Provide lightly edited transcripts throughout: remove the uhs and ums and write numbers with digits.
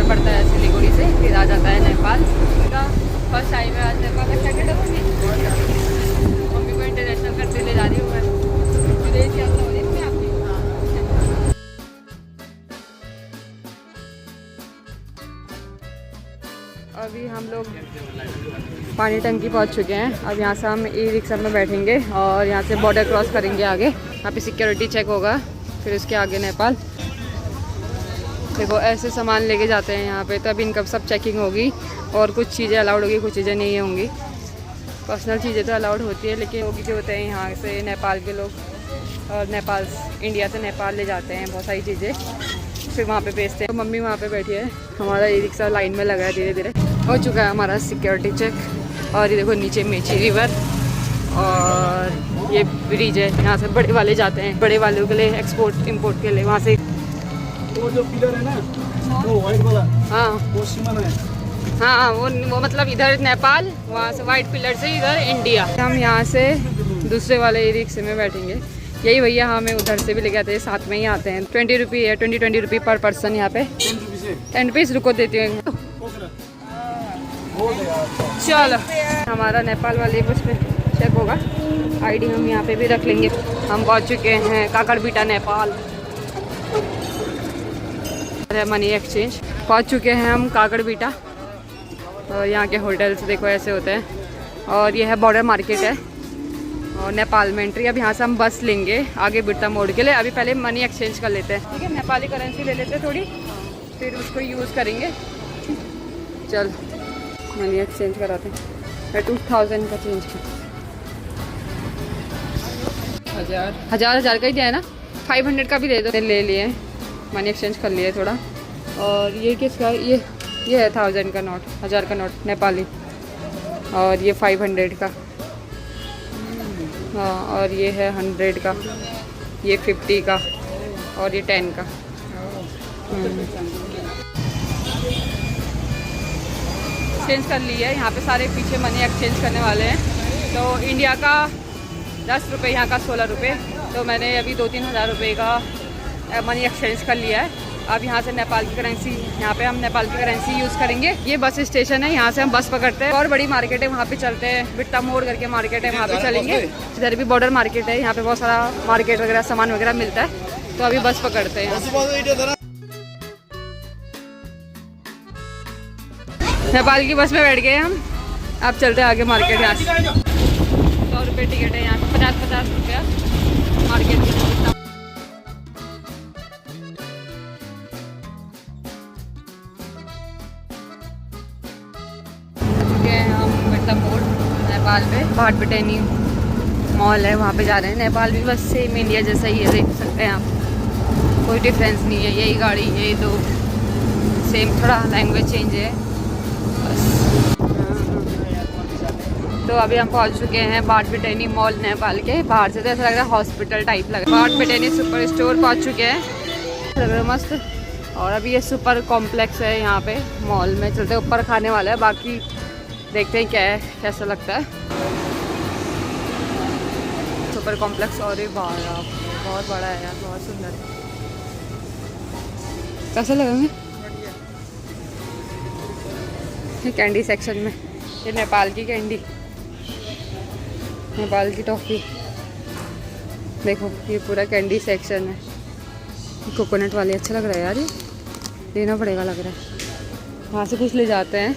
पड़ता है सिलीगुड़ी से, फिर आ जाता है नेपाल का। फर्स्ट टाइम है आज नेपाल। एक्साइटेड हो मम्मी? मम्मी को इंटरनेशनल करते ले जा रही हूँ मैं। विदेश यात्रा हो रही है मम्मी आपकी? अभी हम लोग पानी टंकी पहुंच चुके हैं। अब यहाँ से हम ई रिक्शा में बैठेंगे और यहाँ से बॉर्डर क्रॉस करेंगे आगे। यहाँ पे सिक्योरिटी चेक होगा, फिर उसके आगे नेपाल। देखो ऐसे सामान लेके जाते हैं यहाँ पे, तब इनका सब चेकिंग होगी और कुछ चीज़ें अलाउड होगी, कुछ चीज़ें नहीं होंगी। पर्सनल चीज़ें तो अलाउड होती है, लेकिन लोग जो होते हैं यहाँ से नेपाल के लोग, और नेपाल इंडिया से नेपाल ले जाते हैं बहुत सारी चीज़ें, फिर वहाँ पे बेचते हैं। तो मम्मी वहाँ पे बैठी है, हमारा ई रिक्शा लाइन में लगा है, धीरे धीरे हो चुका है हमारा सिक्योरिटी चेक। और ये देखो नीचे मेची रिवर और ये ब्रिज है, यहाँ से बड़े वाले जाते हैं, बड़े वालों के लिए एक्सपोर्ट इम्पोर्ट के लिए। वहाँ से वो जो पिलर है ना, वो व्हाइट वाला, हाँ वो सीमा है। हाँ, वो मतलब इधर नेपाल, वहाँ से वाइट पिलर से इधर इंडिया। हम यहाँ से दूसरे वाले ई रिक्शे में बैठेंगे। यही भैया हमें उधर से भी लेके आते हैं, साथ में ही आते हैं। 20 रुपये है, 20 रुपये पर पर्सन यहाँ पे। 10 रुपीज़ रुको देती हूँ। चलो हमारा नेपाल वाले बस पे चेक होगा, आईडी हम यहाँ पे भी रख लेंगे। हम पहुँच चुके हैं काकड़बीटा नेपाल। मनी एक्सचेंज पहुँच चुके हैं हम काकड़बीटा। और यहाँ के होटल्स देखो ऐसे होते हैं। और ये है बॉर्डर मार्केट है और नेपाल में एंट्री। अब यहाँ से हम बस लेंगे आगे बिरता मोड़ के लिए। अभी पहले मनी एक्सचेंज कर लेते हैं, ठीक है? नेपाली करेंसी ले लेते हैं थोड़ी, फिर उसको यूज़ करेंगे। चल मनी एक्सचेंज कराते हैं। 2000 का चेंज कर, 1000 का ही दिया है ना। 500 का भी दे दो। ले लिए, मनी एक्सचेंज कर लिए थोड़ा। और ये किसका? ये है 1000 का नोट, 1000 का नोट नेपाली। और ये 500 का, हाँ। और ये है 100 का, ये 50 का और ये 10 का। एक्सचेंज कर लिए है। यहाँ पे सारे पीछे मनी एक्सचेंज करने वाले हैं। तो इंडिया का 10 रुपये, यहाँ का 16 रुपये। तो मैंने अभी 2-3 हज़ार रुपये का मनी एक्सचेंज कर लिया है। अब यहाँ से नेपाल की करेंसी, यहाँ पे हम नेपाल की करेंसी यूज़ करेंगे। ये बस स्टेशन है, यहाँ से हम बस पकड़ते हैं। और बड़ी मार्केट है, वहाँ पे चलते हैं। बिट्टा मोड़ करके मार्केट है, वहाँ पे चलेंगे। इधर भी बॉर्डर मार्केट है, यहाँ पे बहुत सारा मार्केट वगैरह सामान वगैरह मिलता है। तो अभी बस पकड़ते हैं। नेपाल की बस में बैठ गए हम। अब चलते हैं आगे मार्केट। यहाँ 100 रुपये टिकट है, यहाँ पे 50-50 रुपया मार्केट की। मोड़ नेपाल पे भाट बिटेनी मॉल है, वहाँ पे जा रहे हैं। नेपाल भी बस सेम इंडिया जैसा ही है, देख सकते हैं आप, कोई डिफरेंस नहीं है। यही गाड़ी, यही दो, सेम, थोड़ा लैंग्वेज चेंज है बस। तो अभी हम पहुँच चुके हैं भाट बिटेनी मॉल नेपाल के। बाहर से तो ऐसा लग रहा है हॉस्पिटल टाइप लग रहा है। भाट बिटेनी सुपर स्टोर पहुँच चुके हैं, लग रहा है मस्त। और अभी ये सुपर कॉम्प्लेक्स है, यहाँ पे मॉल में चलते ऊपर खाने वाला है। बाकी देखते हैं क्या है, कैसा लगता है सुपर कॉम्प्लेक्स। और ये बाहर बहुत बड़ा है यार, बहुत सुंदर है। कैसा लगा हमें? ये कैंडी सेक्शन में, ये नेपाल की कैंडी, नेपाल की टॉफ़ी। देखो ये पूरा कैंडी सेक्शन है। कोकोनट वाले अच्छा लग रहा है यार, ये लेना पड़ेगा लग रहा है। वहाँ से कुछ ले जाते हैं।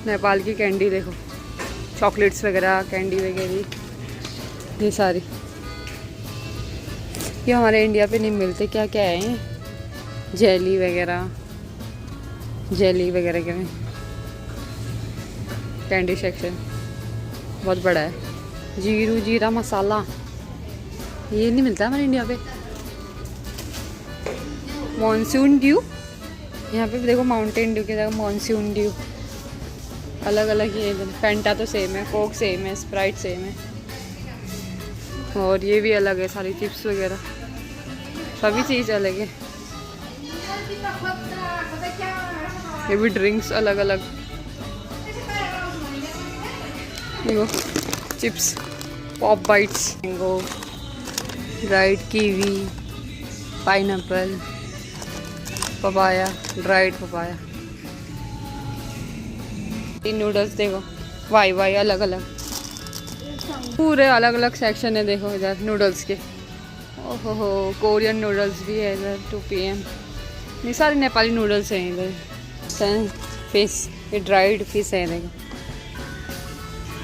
नेपाल की कैंडी देखो, चॉकलेट्स वगैरह, कैंडी वगैरह, ये सारी। ये हमारे इंडिया पे नहीं मिलते। क्या क्या है ये? जेली वगैरह, जेली वगैरह के में कैंडी सेक्शन बहुत बड़ा है। जीरू जीरा मसाला, ये नहीं मिलता हमारे इंडिया पे। मॉनसून ड्यू, यहाँ पे देखो माउंटेन ड्यू की जगह मॉनसून ड्यू। अलग अलग ये, फैंटा तो सेम है, कोक सेम है, स्प्राइट सेम है। और ये भी अलग है, सारी चिप्स वगैरह सभी चीज़ अलग है। ये भी ड्रिंक्स अलग अलग। देखो chips, pop bytes, mango, dried kiwi, pineapple, papaya, dried papaya. Noodles देखो, वाई वाई अलग अलग, पूरे अलग अलग सेक्शन है। देखो इधर नूडल्स के, ओहो हो, कोरियन नूडल्स भी है इधर 2 PM। ये सारे नेपाली नूडल्स हैं इधर। फिश, ये ड्राइड फिश है। देखो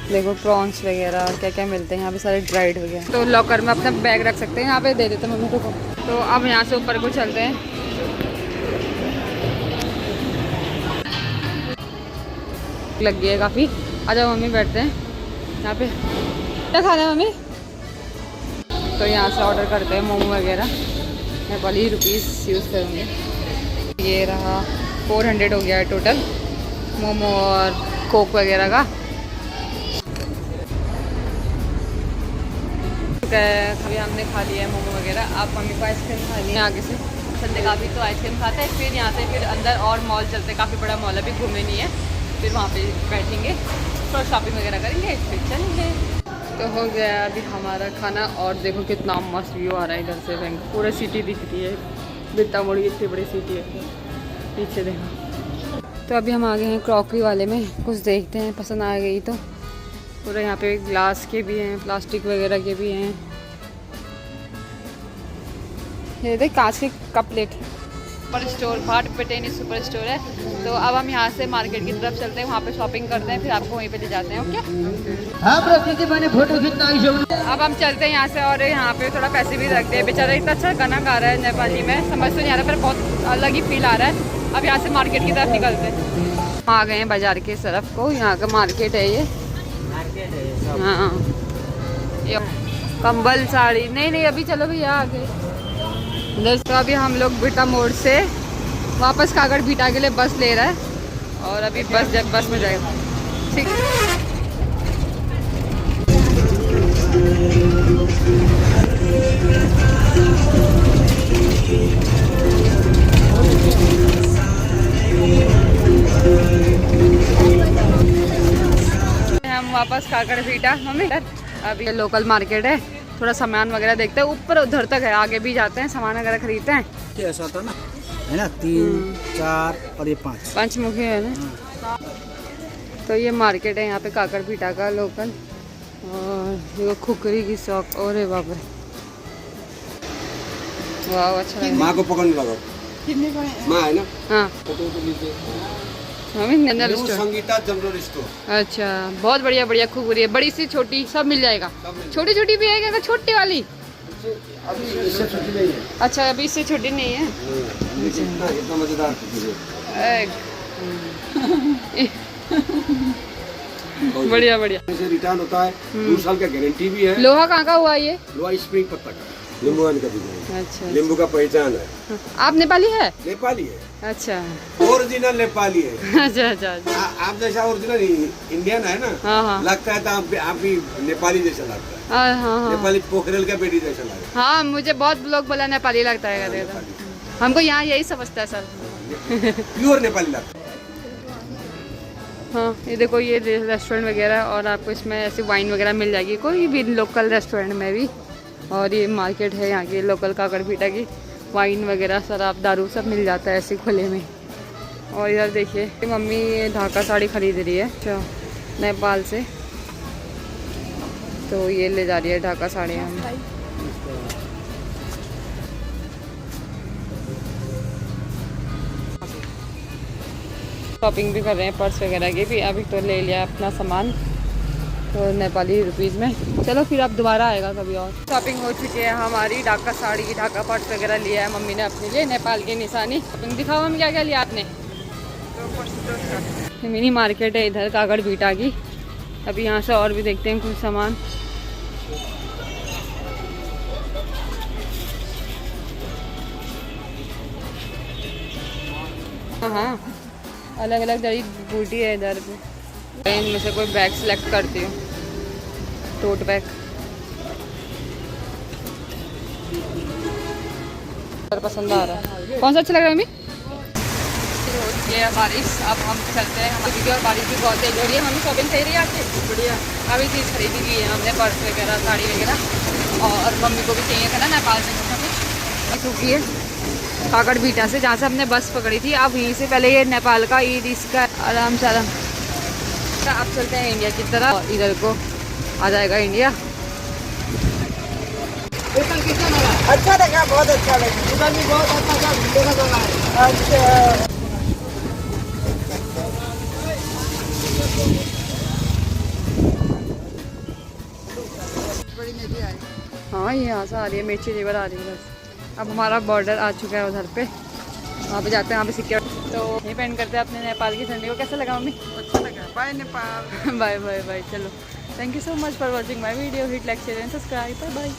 देखो प्रॉन्स वगैरह क्या क्या मिलते हैं यहाँ पे, सारे ड्राइड वगैरह। तो लॉकर में अपना बैग रख सकते हैं, यहाँ पे दे देते हैं मम्मी को। तो अब यहाँ से ऊपर को चलते हैं। लग गई है काफ़ी। आजा मम्मी बैठते हैं यहाँ पे। क्या खाना है मम्मी? तो यहाँ से ऑर्डर करते हैं मोमो वगैरह। नेपाली रुपीस यूज़ करूँगे। ये रहा 400 हो गया है टोटल मोमो और कोक वगैरह का। अभी हमने खा लिया है मोमो वगैरह। आप मम्मी को आइसक्रीम खा ली है आगे से। संडे काफ़ी तो आइसक्रीम खाते हैं। फिर यहाँ से फिर अंदर और मॉल चलते हैं, काफ़ी बड़ा मॉल अभी घूमने नहीं है। फिर वहाँ पे बैठेंगे, थोड़ा शॉपिंग वगैरह करेंगे, फिर चलेंगे। तो हो गया अभी हमारा खाना। और देखो कितना मस्त व्यू आ रहा है इधर से, बैंक पूरा सिटी दिख रही है। बित्ता मोड़ी इतनी बड़ी सिटी है, पीछे देखो। तो अभी हम आ गए हैं क्रॉकरी वाले में, कुछ देखते हैं, पसंद आ गई तो। पूरा यहाँ पे ग्लास के भी हैं, प्लास्टिक वगैरह के भी हैं। ये देख कांच के कप प्लेट। सुपर स्टोर, भाट पेटेनी सुपर स्टोर है। तो अब हम यहाँ से मार्केट की तरफ चलते हैं, वहाँ पे शॉपिंग करते हैं, फिर आपको वहीं पे ले जाते हैं। ओके हाँ प्रकृति मैंने फोटो खींचना ही। अब हम चलते हैं यहाँ से, और यहाँ पे थोड़ा पैसे भी रखते हैं। बेचारा इतना अच्छा गाना गा रहा है नेपाली में, समझ तो नहीं आ रहा, पर बहुत अलग ही फील आ रहा है। अब यहाँ से मार्केट की तरफ निकलते हैं। हम आ गए हैं बाजार की तरफ को, यहाँ का मार्केट है ये। हाँ ये कंबल साड़ी, नहीं अभी चलो भैया आगे। तो अभी हम लोग बिटा मोड़ से वापस कागड़ बीटा के लिए बस ले रहा है, और अभी बस में जाएगा। ठीक हम वापस कागड़ बीटा। मम्मी अभी लोकल मार्केट है, थोड़ा सामान वगैरह देखते हैं। ऊपर उधर तक है, आगे भी जाते हैं, सामान वगैरह खरीदते हैं। ऐसा था ना, है ना, 3, 4 और ये 5 पंचमुखी है ना। तो ये मार्केट है यहाँ पे काकड़ पीटा का लोकल। और ये खुकरी की शॉप, और बाप रे, वाह अच्छा लगा। माँ को पकड़ने लगा, माँ है ना। हाँ mummy general store, Sangeeta general store. अच्छा बहुत बढ़िया बढ़िया खुकरी है, बड़ी सी छोटी सब मिल जाएगा। छोटी छोटी भी है क्या? छोटी वाली अभी इससे छोटी नहीं है। अच्छा अभी इससे छोटी नहीं है। इतना मजेदार बढ़िया बढ़िया। रिटर्न होता है, 2 साल का गारंटी भी है। लोहा कहाँ का हुआ ये? लोहा स्प्रिंग पत्ता का, नींबू का डिजाइन। अच्छा नींबू का पहचान है। आप नेपाली है? नेपाली है। अच्छा ओरिजिनल नेपाली है। अच्छा अच्छा। आप जैसा ओरिजिनल इंडियन है ना। हाँ लगता है तो आप भी नेपाली जैसा लगता है। हाँ नेपाली पोखरेल का बेटी जैसा लगता है। हाँ मुझे बहुत लोग बोला नेपाली लगता है, कहते थे। हमको यहाँ यही समझता है सर। प्योर नेपाली लगता है। हाँ ये देखो ये रेस्टोरेंट वगैरह, और आपको इसमें ऐसी वाइन वगैरह मिल जाएगी कोई भी लोकल रेस्टोरेंट में भी। और ये मार्केट है यहाँ की लोकल काकड़पीटा की, वाइन वगैरह शराब दारू सब मिल जाता है ऐसे खुले में। और इधर देखिए मम्मी ये ढाका साड़ी खरीद रही है, अच्छा नेपाल से। तो ये ले जा रही है ढाका साड़ी हम। शॉपिंग भी कर रहे हैं, पर्स वगैरह की भी। अभी तो ले लिया अपना सामान तो नेपाली रुपीज़ में। चलो फिर अब दोबारा आएगा कभी और। शॉपिंग हो चुकी है हमारी, ढाका साड़ी की, ढाका पर्स वगैरह लिया है मम्मी ने अपने लिए, नेपाल की निशानी। शॉपिंग दिखाओ हम क्या क्या लिया आपने। मिनी मार्केट है इधर कागड़ बीटा की। अभी यहाँ से और भी देखते हैं कुछ सामान। हाँ अलग अलग जड़ी बूटी है इधर पे। इनमें से कोई बैग सिलेक्ट करती हूँ, टोट बैग पसंद आ रहा है। कौन सा अच्छा लग रहा है मम्मी? ये बारिश, अब हम चलते हैं हमारी, और बारिश भी बहुत तेज हो रही है। मम्मी शॉपिंग सही रही है आपकी? बढ़िया, काफ़ी चीज़ खरीदी की है हमने, पर्स वगैरह साड़ी वगैरह। और मम्मी को भी चाहिए था ना नेपाल से कुछ चुकी है काकड़ बीटा से, जहाँ से हमने बस पकड़ी थी। अब यहीं से पहले ये नेपाल का ई रिक्शा आराम से आराम तो अब चलते हैं इंडिया की तरफ, इधर को आ जाएगा इंडिया। अच्छा लगा, बहुत अच्छा लगा। उधर भी बहुत अच्छा था, घूमने का जगह है। अच्छा बड़ी नदी आई। हाँ ये यहाँ से आ रही है, मिर्ची रिवर आ रही है बस। अब हमारा बॉर्डर आ चुका है उधर पे, वहाँ पे जाते हैं, वहाँ पे सिक्योर। तो ये पेंट करते हैं अपने नेपाल की ठंडी को। कैसा लगा मम्मी? अच्छा लगा। Bye Nepal. Bye bye bye. चलो, thank you so much for watching my video. Hit like share and subscribe. Bye bye.